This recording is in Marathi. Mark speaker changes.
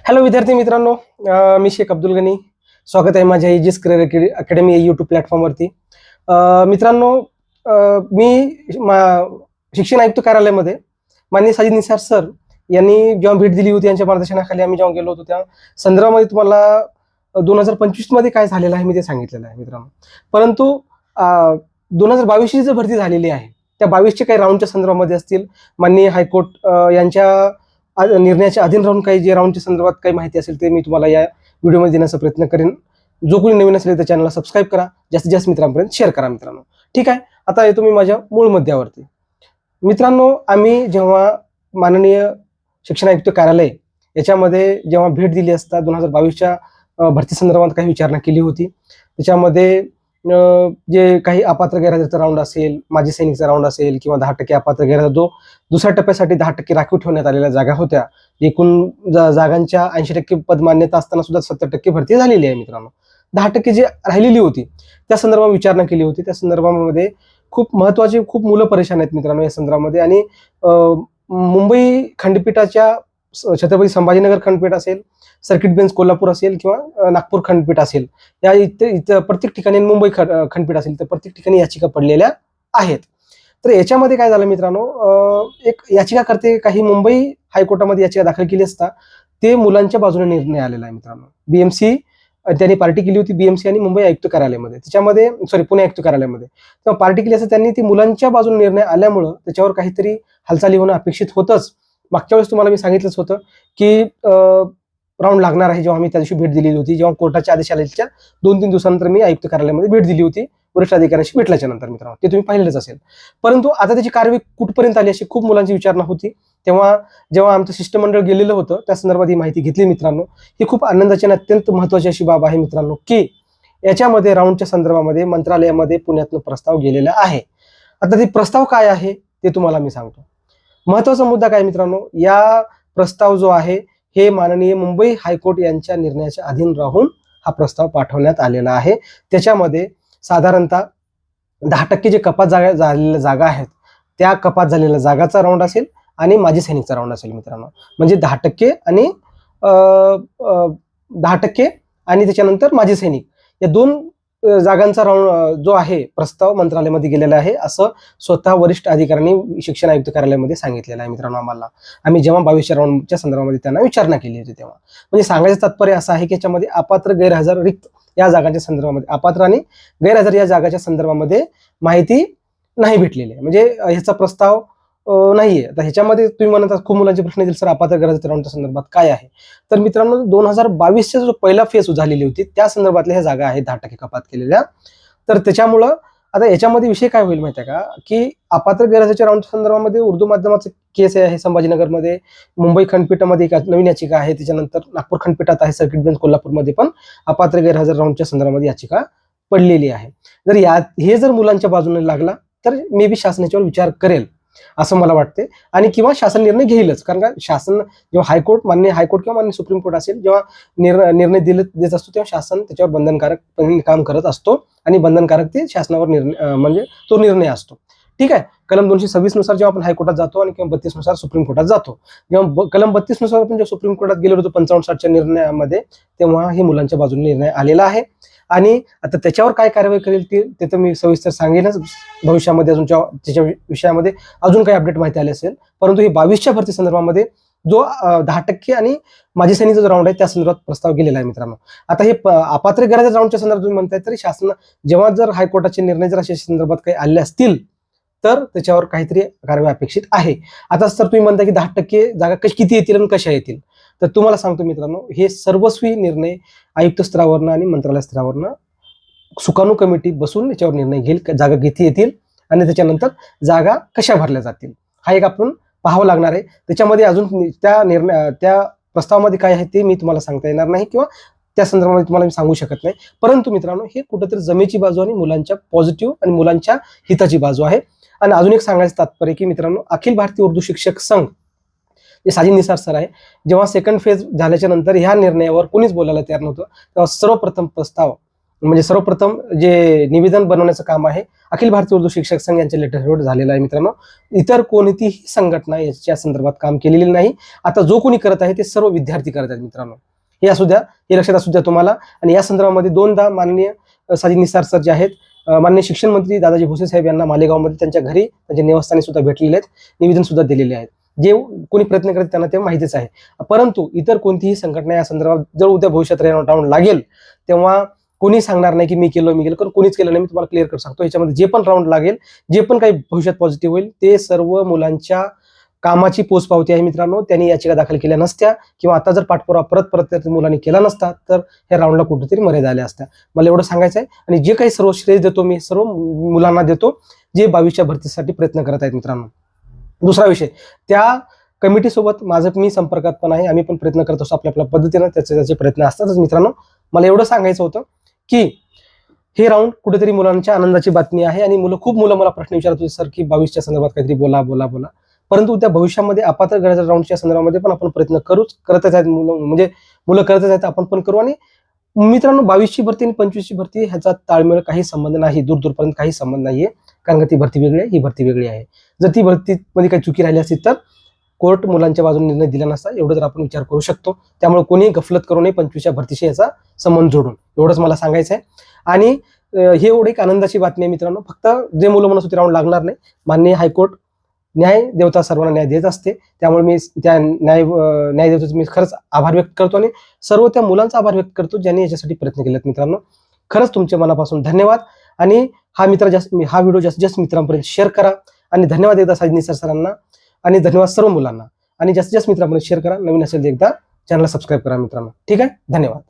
Speaker 1: हॅलो विद्यार्थी मित्रांनो, मी शेख अब्दुल गनी. स्वागत आहे माझ्या एजीस करिअर अकॅडमी यूट्यूब प्लॅटफॉर्मवरती. मित्रांनो, शिक्षण आयुक्त कार्यालयामध्ये माननीय साजिद निसार सर यांनी जेव्हा भेट दिली होती, यांच्या मार्गदर्शनाखाली आम्ही जेव्हा गेलो होतो, त्या संदर्भामध्ये तुम्हाला 2025 मध्ये काय झालेलं आहे मी ते सांगितलेलं आहे मित्रांनो. परंतु 2022ची जी भरती झालेली आहे त्या 22चे काही राऊंडच्या संदर्भामध्ये असतील, माननीय हायकोर्ट यांच्या निर्णयाच्या अधीन राहून काही जे राऊंडच्या संदर्भात काही माहिती असेल ते मी तुम्हाला या व्हिडिओमध्ये देण्याचा प्रयत्न करेन. जो कोणी नवीन असेल त्या चॅनलला सबस्क्राईब करा, जास्तीत जास्त मित्रांपर्यंत शेअर करा मित्रांनो. ठीक आहे, आता येतो मी माझ्या मूळ मुद्द्यावरती. मित्रांनो, आम्ही जेव्हा माननीय शिक्षण आयुक्त कार्यालय याच्यामध्ये जेव्हा भेट दिली असता 2022च्या भरती संदर्भात काही विचारणा केली होती. त्याच्यामध्ये जे काही अपात्र गैरहजरचा राऊंड असेल, माजी सैनिकचा राऊंड असेल किंवा 10% अपात्र गैरहजर, जो दुसऱ्या टप्प्यासाठी 10% राखीव ठेवण्यात आलेल्या जागा होत्या. एकूण जागांच्या 80% पद मान्यता असताना सुद्धा 70% भरती झालेली आहे मित्रांनो. 10% जी राहिलेली होती त्या संदर्भात विचारणा केली होती. त्या संदर्भामध्ये खूप महत्वाचे खूप मुलं परेशान आहेत मित्रांनो या संदर्भामध्ये. आणि मुंबई खंडपीठाच्या छत्रपती संभाजीनगर खंडपीठ असेल, सर्किट बेंच कोल्हापूर असेल किंवा नागपूर खंडपीठ असेल, या इथं प्रत्येक ठिकाणी, मुंबई खंडपीठ असेल तर प्रत्येक ठिकाणी याचिका पडलेल्या आहेत. तर याच्यामध्ये काय झालं मित्रांनो, एक याचिकाकर्ते काही मुंबई हायकोर्टामध्ये याचिका दाखल केली असता ते मुलांच्या बाजूने निर्णय आलेला आहे मित्रांनो. बीएमसी त्यांनी पार्टी केली होती, बीएमसी आणि मुंबई आयुक्त कार्यालयामध्ये, त्याच्यामध्ये पुणे आयुक्त कार्यालयामध्ये तेव्हा पार्टी केली असता त्यांनी ती मुलांच्या बाजूने निर्णय आल्यामुळं त्याच्यावर काहीतरी हालचाली होणं अपेक्षित होतंच. मागच्या वेळेस तुम्हाला मी सांगितलंच होतं की राऊंड लागणार आहे. जेव्हा आम्ही त्या दिवशी भेट दिलेली होती, जेव्हा कोर्टाच्या आदेश आल्याच्या 2-3 दिवसानंतर मी आयुक्त कार्यालयामध्ये भेट दिली होती वरिष्ठ अधिकाऱ्यांशी भेटल्याच्या नंतर मित्रांनो, ते तुम्ही पाहिलेलंच असेल. परंतु आता त्याची कार्यवाही कुठपर्यंत आली अशी खूप मुलांची विचारणा होती. तेव्हा जेव्हा आमचं शिष्टमंडळ गेलेलं होतं त्या संदर्भात ही माहिती घेतली मित्रांनो. ही खूप आनंदाची आणि अत्यंत महत्वाची अशी बाब आहे मित्रांनो की याच्यामध्ये राऊंडच्या संदर्भामध्ये मंत्रालयामध्ये पुण्यातून प्रस्ताव गेलेला आहे. आता ते प्रस्ताव काय आहे ते तुम्हाला मी सांगतो. महत्वाचा मुद्दा काय मित्रांनो, या प्रस्ताव जो आहे हे माननीय मुंबई हायकोर्ट यांच्या निर्णयाच्या अधीन राहून हा प्रस्ताव पाठवण्यात आलेला आहे. त्याच्यामध्ये साधारणतः 10% जे कपात झालेल्या जागा आहेत त्या कपात झालेल्या जागाचा राऊंड असेल आणि माजी सैनिकचा राऊंड असेल मित्रांनो. म्हणजे 10% आणि 10% आणि त्याच्यानंतर माजी सैनिक या 2 जागांचा राऊंड जो आहे प्रस्ताव मंत्रालयामध्ये गेलेला आहे, असं स्वतः वरिष्ठ अधिकाऱ्यांनी शिक्षण आयुक्त कार्यालयामध्ये सांगितलेलं आहे मित्रांनो. आम्ही जेव्हा 22च्या राऊंडच्या संदर्भामध्ये त्यांना विचारणा केली होती तेव्हा, म्हणजे सांगायचं तात्पर्य असं आहे की याच्यामध्ये अपात्र गैरहजर रिक्त या जागांच्या संदर्भामध्ये, अपात्र आणि गैरहजर या जागाच्या संदर्भामध्ये माहिती नाही भेटलेली आहे, म्हणजे ह्याचा प्रस्ताव नाहीये. आता ह्याच्यामध्ये तुम्ही म्हणता खूप मुलांचे प्रश्न येतील, सर अपात्र गैरहजर राऊंडच्या संदर्भात काय आहे. तर मित्रांनो, 2022चा जो पहिला फेज झालेली होती त्या संदर्भातल्या ह्या जागा आहेत 10% कपात केलेल्या. तर त्याच्यामुळं आता याच्यामध्ये विषय काय होईल माहिती आहे का, की अपात्र गैरहजरच्या राऊंडच्या संदर्भामध्ये उर्दू माध्यमाचं केस आहे संभाजीनगरमध्ये, मुंबई खंडपीठामध्ये एक नवीन याचिका आहे, त्याच्यानंतर नागपूर खंडपीठात आहे, सर्किट बेंच कोल्हापूरमध्ये पण अपात्र गैरहजर राऊंडच्या संदर्भामध्ये याचिका पडलेली आहे. हे जर मुलांच्या बाजूने लागला तर मे बी शासन याच्यावर विचार करेल असं मला वाटते, आणि किंवा शासन निर्णय घेईलच. कारण का शासन जेव्हा माननीय हायकोर्ट किंवा माननीय सुप्रीम कोर्ट असेल जेव्हा निर्णय देत असतो तेव्हा शासन त्याच्यावर बंधनकारक काम करत असतो आणि बंधनकारक ते शासनावर म्हणजे तो निर्णय असतो. ठीक आहे, कलम 226 नुसार जेव्हा आपण हायकोर्टात जातो आणि किंवा 32 नुसार सुप्रीम कोर्टात जातो, जेव्हा कलम 32 नुसार आपण जेव्हा सुप्रीम कोर्टात गेलो होतो 55-60च्या निर्णयामध्ये, तेव्हा हे मुलांच्या बाजूने निर्णय आलेला आहे. आणि आता त्याच्यावर काय कारवाई करेल ते तर मी सविस्तर सांगेनच भविष्यामध्ये, अजून त्याच्या विषयामध्ये अजून काही अपडेट माहिती आली असेल. परंतु ही 22च्या भरती संदर्भामध्ये जो 10% आणि माजी सैनिकचा जो राऊंड आहे त्या संदर्भात प्रस्ताव गेलेला आहे मित्रांनो. आता हे अपात्र गैरहजर राऊंडच्या संदर्भात तुम्ही म्हणताय, तरी शासन जेव्हा जर हायकोर्टाचे निर्णय जर अशा संदर्भात काही आले असतील तर त्याच्यावर काहीतरी कारवाई अपेक्षित आहे. आता सर तुम्ही म्हणता की 10% जागा किती येतील आणि कशा येतील, तर तुम्हाला सांगतो मित्रांनो, हे सर्वस्वी निर्णय आयुक्त स्तरावरनं आणि मंत्रालय स्तरावरनं सुकाणू कमिटी बसून याच्यावर निर्णय घेईल, जागा किती येतील आणि त्याच्यानंतर जागा कशा भरल्या जातील हा एक आपण पाहावं लागणार आहे. त्याच्यामध्ये अजून त्या प्रस्तावामध्ये काय आहे ते मी तुम्हाला सांगता येणार नाही किंवा त्या संदर्भामध्ये तुम्हाला मी सांगू शकत नाही. परंतु मित्रांनो, हे कुठेतरी जमेची बाजू आणि मुलांच्या पॉझिटिव्ह आणि मुलांच्या हिताची बाजू आहे. आणि अजून एक सांगायचं तात्पर्य की मित्रांनो, अखिल भारतीय उर्दू शिक्षक संघ जे साजिद निसार सर आहे, जेव्हा सेकंड फेज झाल्याच्या नंतर ह्या निर्णयावर कोणीच बोलायला तयार नव्हतं, तेव्हा सर्वप्रथम जे निवेदन बनवण्याचं काम आहे अखिल भारतीय उर्दू शिक्षक संघ यांच्या लेटर झालेला आहे मित्रांनो. इतर कोणतीही संघटना याच्या संदर्भात काम केलेली नाही. आता जो कोणी करत आहे ते सर्व विद्यार्थी करत आहेत मित्रांनो. हे असू द्या, हे लक्षात असू द्या तुम्हाला. आणि या संदर्भामध्ये दोनदा माननीय साजिद निसार सर जे आहेत, माननीय शिक्षण मंत्री दादाजी भुसे साहेब यांना मालेगावमध्ये त्यांच्या घरी त्यांच्या निवासस्थानी सुद्धा भेटलेले आहेत, निवेदन सुद्धा दिलेले आहेत. जे कोणी प्रयत्न करत त्यांना ते माहितीच आहे. परंतु इतर कोणतीही संघटना या संदर्भात जर उद्या भविष्यात राऊंड लागेल तेव्हा कोणी सांगणार नाही की मी केलं, कारण कोणीच केलं नाही. मी तुम्हाला क्लिअर करू सांगतो, याच्यामध्ये जे पण राऊंड लागेल, जे पण काही भविष्यात पॉझिटिव्ह होईल, ते सर्व मुलांच्या कामाची पोचपावती आहे मित्रांनो. त्यांनी याचिका दाखल केल्या नसत्या किंवा आता जर पाठपुरावा परत मुलांनी केला नसता तर ह्या राऊंडला कुठेतरी मर्यादा आल्या असत्या. मला एवढं सांगायचं आहे. आणि जे काही सर्व श्रेय देतो मी सर्व मुलांना देतो जे 22च्या भरतीसाठी प्रयत्न करत आहेत मित्रांनो. दुसरा विषय, त्या कमिटीसोबत मी संपर्कात पण आहे. आम्ही पण प्रयत्न करत असतो आपल्या पद्धतीनं, त्याचे प्रयत्न असतातच मित्रांनो. मला एवढं सांगायचं होतं की हे राऊंड कुठेतरी मुलांच्या आनंदाची बातमी आहे. आणि खूप मुलं मला प्रश्न विचारत होते, सर की 22च्या संदर्भात काहीतरी बोला. परंतु त्या भविष्यामध्ये अपात्र गटाच्या राऊंडच्या संदर्भामध्ये पण आपण प्रयत्न करतच आहेत. मुलं करतच आहेत, आपण पण करू. आणि मित्रांनो, 22ची भरती आणि 25ची भरती ह्याचा ताळमेळ काही संबंध नाही, दूरपर्यंत काही संबंध नाहीये. कारण का ती भरती वेगळी आहे, ही भरती वेगळी आहे. जर ती भरतीमध्ये काही चुकी राहिली असती तर कोर्ट मुलांच्या बाजूने निर्णय दिला नसता, एवढं जर आपण विचार करू शकतो. त्यामुळे कोणी गफलत करू नये 25च्या भरतीशी याचा संबंध जोडून, एवढंच मला सांगायचं आहे. आणि हे एवढी एक आनंदाची बातमी आहे मित्रांनो. फक्त जे मुलं म्हणत होते राऊंड लागणार नाही, माननीय हायकोर्ट न्याय देवता सर्वांना न्याय देत असते. त्यामुळे मी त्या न्याय देवतेचे मी खरंच आभार व्यक्त करतो आणि सर्व त्या मुलांचा आभार व्यक्त करतो ज्यांनी याच्यासाठी प्रयत्न केलेत मित्रांनो. खरंच तुमचे मनापासून धन्यवाद. आणि हा व्हिडिओ जास्तीत जास्त मित्रांपर्यंत शेअर करा. आणि धन्यवाद एकदा साजिद निसार सरांना, आणि धन्यवाद सर्व मुलांना. आणि जास्तीत जास्त मित्रांपर्यंत शेअर करा. नवीन असेल एकदा चॅनलला सबस्क्राईब करा मित्रांनो. ठीक आहे, धन्यवाद.